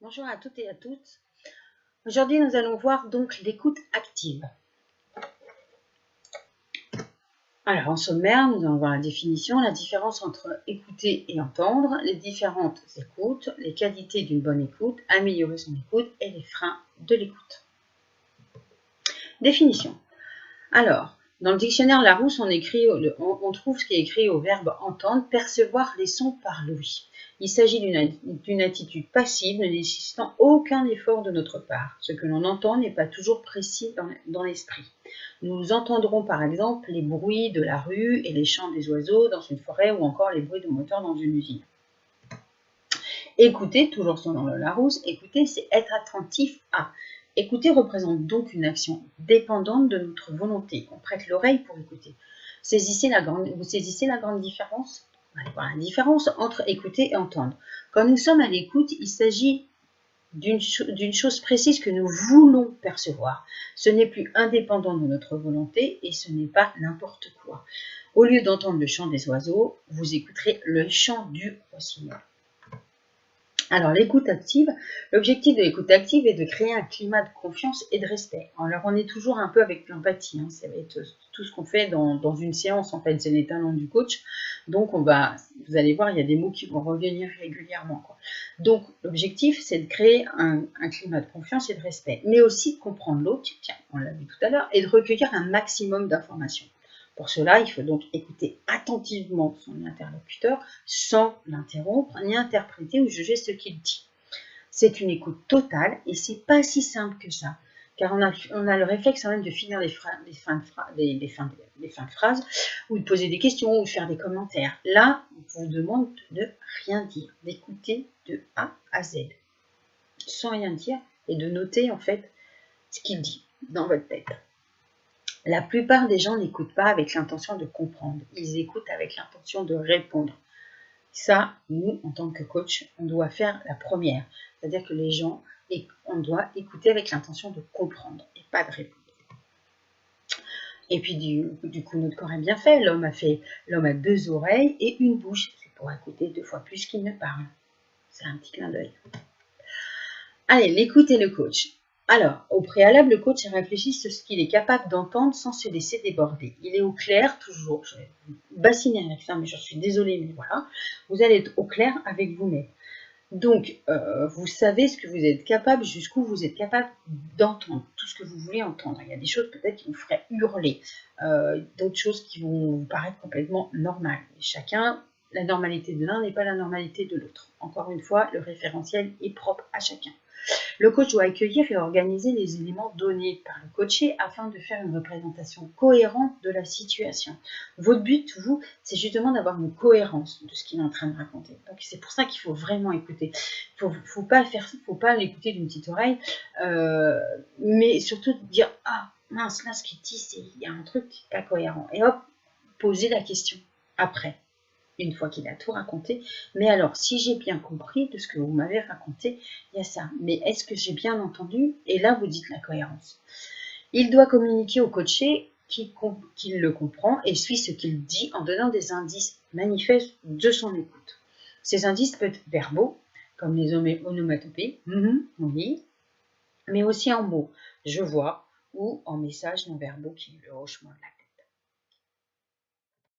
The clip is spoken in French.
Bonjour à toutes et à toutes. Aujourd'hui, nous allons voir donc l'écoute active. Alors, en sommaire, nous allons voir la définition, la différence entre écouter et entendre, les différentes écoutes, les qualités d'une bonne écoute, améliorer son écoute et les freins de l'écoute. Définition. Alors, dans le dictionnaire Larousse, on trouve ce qui est écrit au verbe entendre, percevoir les sons par l'ouïe. Il s'agit d'une attitude passive ne nécessitant aucun effort de notre part. Ce que l'on entend n'est pas toujours précis dans l'esprit. Nous entendrons par exemple les bruits de la rue et les chants des oiseaux dans une forêt ou encore les bruits de moteurs dans une usine. Écouter, toujours selon le Larousse, écouter c'est être attentif à. Écouter représente donc une action dépendante de notre volonté. On prête l'oreille pour écouter. Vous saisissez la grande différence? On va voir la différence entre écouter et entendre. Quand nous sommes à l'écoute, il s'agit d'une chose précise que nous voulons percevoir. Ce n'est plus indépendant de notre volonté et ce n'est pas n'importe quoi. Au lieu d'entendre le chant des oiseaux, vous écouterez le chant du rossignol. Alors, l'écoute active, l'objectif de l'écoute active est de créer un climat de confiance et de respect. Alors, on est toujours un peu avec l'empathie, ça va être tout ce qu'on fait dans une séance, en fait, c'est les talents du coach. Donc, vous allez voir, il y a des mots qui vont revenir régulièrement, quoi. Donc, l'objectif, c'est de créer un climat de confiance et de respect, mais aussi de comprendre l'autre, tiens, on l'a vu tout à l'heure, et de recueillir un maximum d'informations. Pour cela, il faut donc écouter attentivement son interlocuteur sans l'interrompre, ni interpréter ou juger ce qu'il dit. C'est une écoute totale et c'est pas si simple que ça, car on a le réflexe quand même de finir les fins de phrases, ou de poser des questions, ou de faire des commentaires. Là, on vous demande de ne rien dire, d'écouter de A à Z, sans rien dire, et de noter en fait ce qu'il dit dans votre tête. La plupart des gens n'écoutent pas avec l'intention de comprendre, ils écoutent avec l'intention de répondre. Ça, nous, en tant que coach, on doit faire la première. C'est-à-dire que les gens, on doit écouter avec l'intention de comprendre et pas de répondre. Et puis, du coup, notre corps est bien fait. L'homme a 2 oreilles et une bouche. C'est pour écouter 2 fois plus qu'il ne parle. C'est un petit clin d'œil. Allez, l'écoute et le coach. Alors, au préalable, le coach réfléchit sur ce qu'il est capable d'entendre sans se laisser déborder. Il est au clair, toujours, je vais vous bassiner avec ça, mais je suis désolée, mais voilà. Vous allez être au clair avec vous-même. Donc, vous savez ce que vous êtes capable, jusqu'où vous êtes capable d'entendre, tout ce que vous voulez entendre. Il y a des choses peut-être qui vous feraient hurler, d'autres choses qui vont vous paraître complètement normales. Chacun, la normalité de l'un n'est pas la normalité de l'autre. Encore une fois, le référentiel est propre à chacun. Le coach doit accueillir et organiser les éléments donnés par le coaché afin de faire une représentation cohérente de la situation. Votre but, vous, c'est justement d'avoir une cohérence de ce qu'il est en train de raconter. Donc c'est pour ça qu'il faut vraiment écouter. Il ne faut pas l'écouter d'une petite oreille, mais surtout dire « Ah, mince, là, ce qu'il dit, il y a un truc qui n'est pas cohérent. » Et hop, poser la question après. Une fois qu'il a tout raconté, mais alors, si j'ai bien compris de ce que vous m'avez raconté, il y a ça. Mais est-ce que j'ai bien entendu? Et là, vous dites la cohérence. Il doit communiquer au coaché qu'il le comprend et suit ce qu'il dit en donnant des indices manifestes de son écoute. Ces indices peuvent être verbaux, comme les onomatopées, oui, mais aussi en mots, je vois, ou en messages non verbaux qui est le hochement de la